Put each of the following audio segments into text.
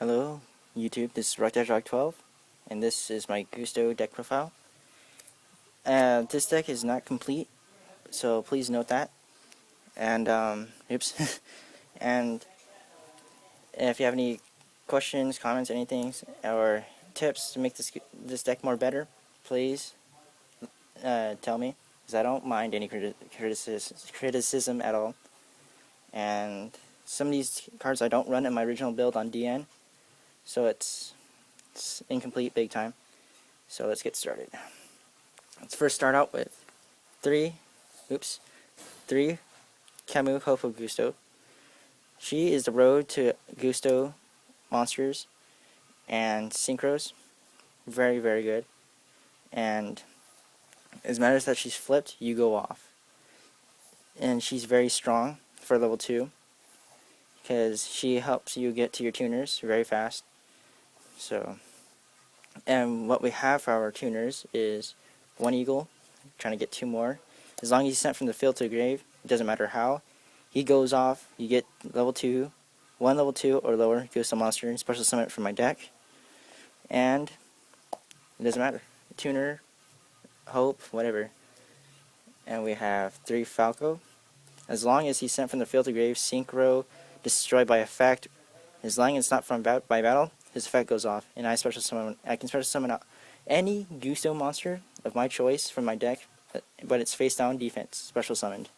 Hello, YouTube. This is Rock12, and this is my Gusto deck profile. This deck is not complete, so please note that. And, oops. And if you have any questions, comments, anything, or tips to make this deck more better, please tell me, because I don't mind any criticism at all. And some of these cards I don't run in my original build on DN. So it's incomplete big time. So let's get started. Let's first start out with three Kamuu Hope of Gusto. She is the road to Gusto monsters and synchros. Very, very good. And as matters that she's flipped, you go off. And she's very strong for level 2. Because she helps you get to your tuners very fast. So, and what we have for our tuners is one eagle, trying to get 2 more. As long as he's sent from the field to the grave, it doesn't matter how. He goes off, you get level 2, 1 level 2 or lower, Gusto monster, and special summon it from my deck. And it doesn't matter. Tuner, hope, whatever. And we have 3 Falco. As long as he's sent from the field to grave, synchro, destroyed by effect. As long as it's not from by battle, his effect goes off, and I can special summon out any Gusto monster of my choice from my deck, but it's face down defense, special summoned.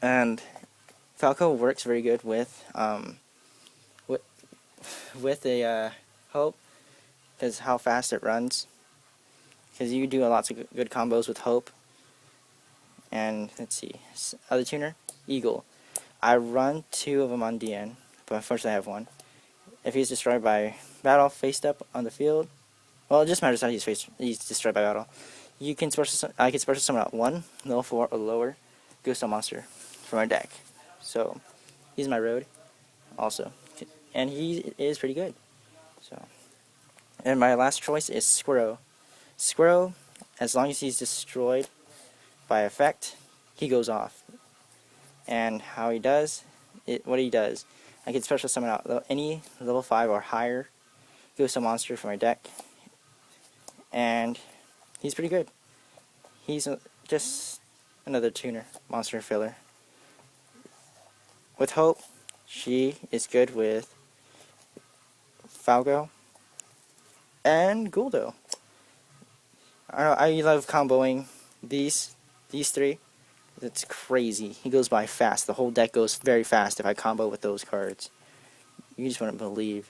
And Falco works very good with a hope, because how fast it runs. Because you do lots of good combos with hope. And let's see, other tuner, Eagle. I run 2 of them on DN, but unfortunately I have 1. If he's destroyed by battle, faced up on the field, well, it just matters how he's destroyed by battle. I can special summon out 1 level 4 or lower Gusto monster from our deck. So he's my road, also, and he is pretty good. So, and my last choice is Squirro. Squirro, as long as he's destroyed by effect, he goes off. And how he does what he does. I can special summon out any level 5 or higher Gusto monster from my deck. And he's pretty good. He's just another tuner, monster filler. With Hope, she is good with Falco and Gulldo. I love comboing these 3. It's crazy. He goes by fast. The whole deck goes very fast if I combo with those cards. You just wouldn't believe.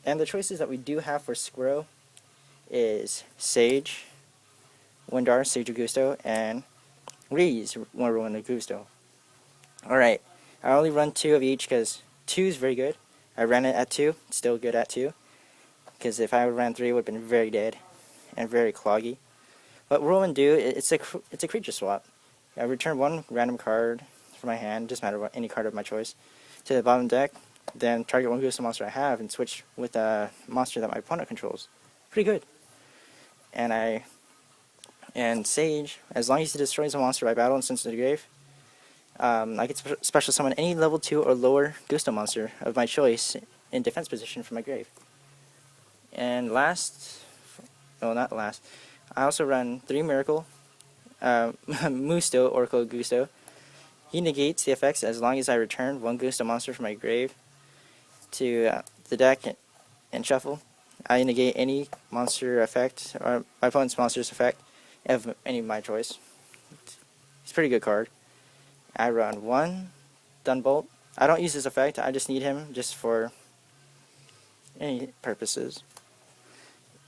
And the choices that we do have for Squirro is Sage, Windaar, Sage of Gusto, and Reeze, Whirlwind of Gusto. Alright, I only run 2 of each because 2 is very good. I ran it at 2, still good at 2. Because if I ran 3, it would have been very dead and very cloggy. What Whirlwind do, it's a creature swap. I return 1 random card from my hand, doesn't matter what, any card of my choice, to the bottom deck, then target 1 Gusto monster I have and switch with a monster that my opponent controls. Pretty good. And Sage, as long as he destroys a monster by battle and sends it to the grave, I can special summon any level 2 or lower Gusto monster of my choice in defense position from my grave. And last, well, not last, I also run 3 Miracle, Musto, Oracle Gusto. He negates the effects as long as I return 1 Gusto monster from my grave to the deck and shuffle. I negate any monster effect, or my opponent's monster's effect, of any of my choice. It's a pretty good card. I run 1 ThunBolt. I don't use this effect, I just need him just for any purposes.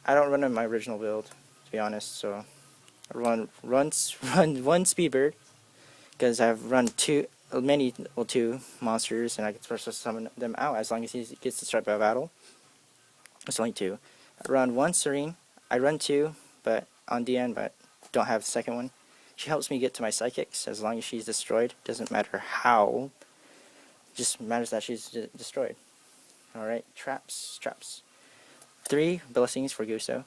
I don't run in my original build, to be honest, so I run 1 Speedbird, because I've run many level 2 monsters, and I can special summon them out as long as he gets destroyed by battle. It's only 2. I run 1 Serene. I run 2, but on DN, but don't have the second one. She helps me get to my psychics as long as she's destroyed. Doesn't matter how. Just matters that she's destroyed. Alright, traps. 3 Blessings for Gusto.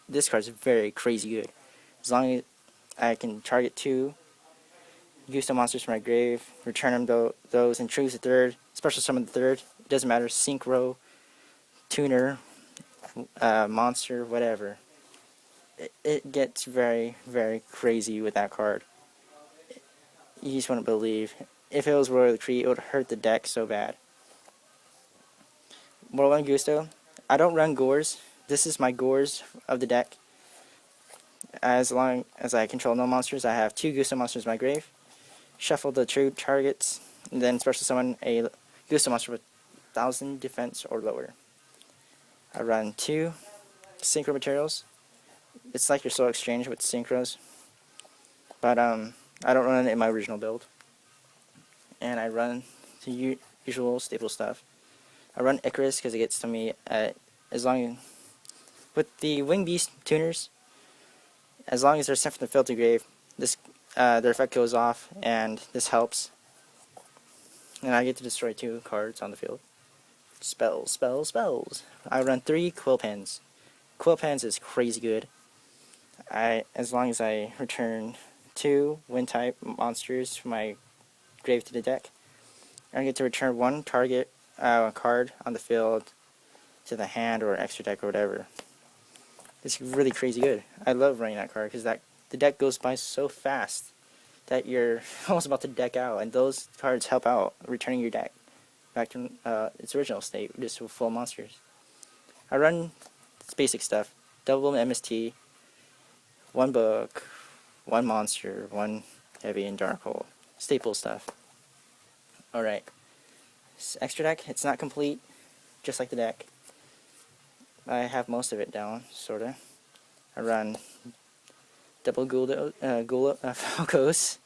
This card's very crazy good. As long as I can target 2 Gusto monsters from my grave, return them those, and choose the 3rd, special summon the 3rd. It doesn't matter. Synchro, tuner, monster, whatever. It gets very, very crazy with that card. You just wouldn't believe. If it was Royal Decree, it would hurt the deck so bad. Whirlwind Gusto. I don't run Gores. This is my Gores of the deck. As long as I control no monsters, I have 2 Gusto monsters in my grave. Shuffle the true targets, and then special summon a Gusto monster with 1000 defense or lower. I run 2 Synchro Materials. It's like your Soul Exchange with Synchros. But I don't run it in my original build. And I run the usual staple stuff. I run Icarus because it gets to me with the Wing Beast tuners. As long as they're sent from the field to grave, their effect goes off, and this helps. And I get to destroy 2 cards on the field. Spells, spells, spells. I run 3 Quill Pens. Quill Pens is crazy good. As long as I return 2 wind type monsters from my grave to the deck, I get to return 1 target card on the field to the hand or extra deck or whatever. It's really crazy good. I love running that card because the deck goes by so fast that you're almost about to deck out, and those cards help out returning your deck back to its original state, just with full monsters. I run basic stuff: double MST, 1 book, 1 monster, 1 heavy and dark hole. Staple stuff. Alright. Extra deck, it's not complete, just like the deck. I have most of it down, sorta. I run double Falcos.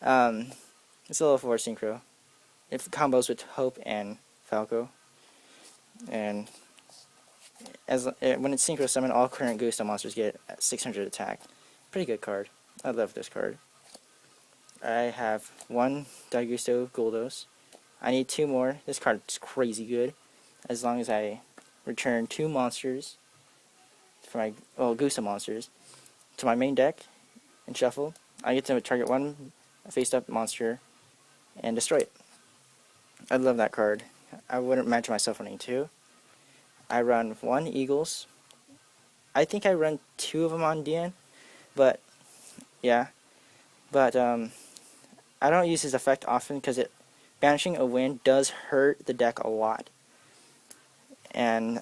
It's a level 4 synchro. It combos with Hope and Falco. And when it's synchro summon, all current Gusto monsters get 600 attack. Pretty good card. I love this card. I have 1 Daigusto Gulldos. I need 2 more. This card is crazy good. As long as I return 2 monsters for my Gusto monsters to my main deck and shuffle, I get to target 1 face-up monster and destroy it. I love that card. I wouldn't imagine myself running 2. I run 1 Eguls. I think I run 2 of them on DN, but yeah. But I don't use his effect often because banishing a wind does hurt the deck a lot. And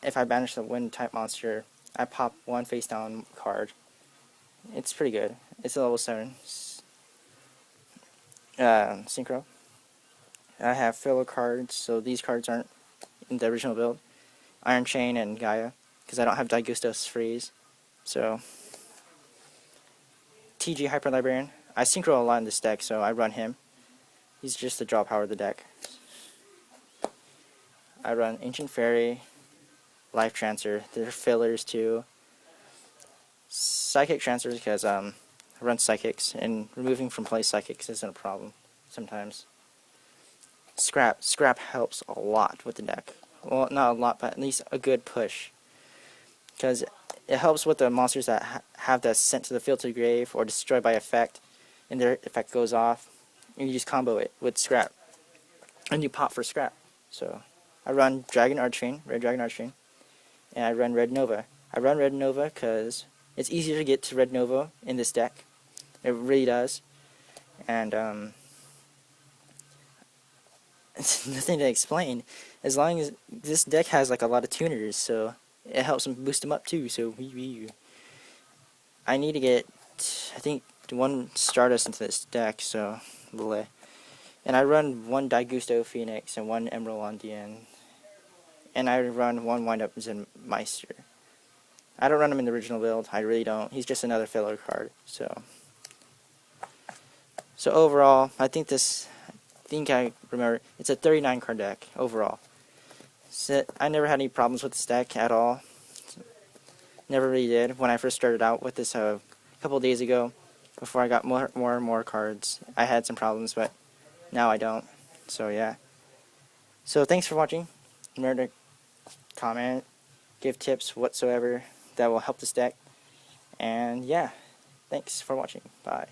if I banish the wind type monster, I pop 1 face down card. It's pretty good. It's a level 7 synchro. I have filler cards, so these cards aren't in the original build. Iron Chain and Gaia, because I don't have Daigusto Sphreez. So TG Hyperlibarian. I synchro a lot in this deck, so I run him. He's just the draw power of the deck. I run Ancient Fairy, Life Transfer. They're fillers too. Psychic Transfers because I run Psychics, and removing from play Psychics isn't a problem sometimes. Scrap helps a lot with the deck. Well, not a lot, but at least a good push. Because it helps with the monsters that have that sent to the field to the grave or destroyed by effect, and their effect goes off. And you just combo it with Scrap, and you pop for Scrap. So I run Dragon Archfiend, Red Dragon Archfiend, and I run Red Nova. I run Red Nova because it's easier to get to Red Nova in this deck. It really does. And it's nothing to explain. As long as this deck has like a lot of tuners, so it helps them boost them up too. So I need to get, I think, 1 Stardust into this deck. So and I run 1 Daigusto Phoenix and 1 Emerald on DN, and I run 1 Wind-Up Zen Meister. I don't run him in the original build. I really don't. He's just another filler card. So overall, I think I remember it's a 39 card deck overall. So I never had any problems with this deck at all. Never really did when I first started out with this a couple of days ago. Before I got more and more cards, I had some problems, but now I don't. So yeah. So thanks for watching. Remember to comment, give tips whatsoever that will help this deck. And yeah, thanks for watching. Bye.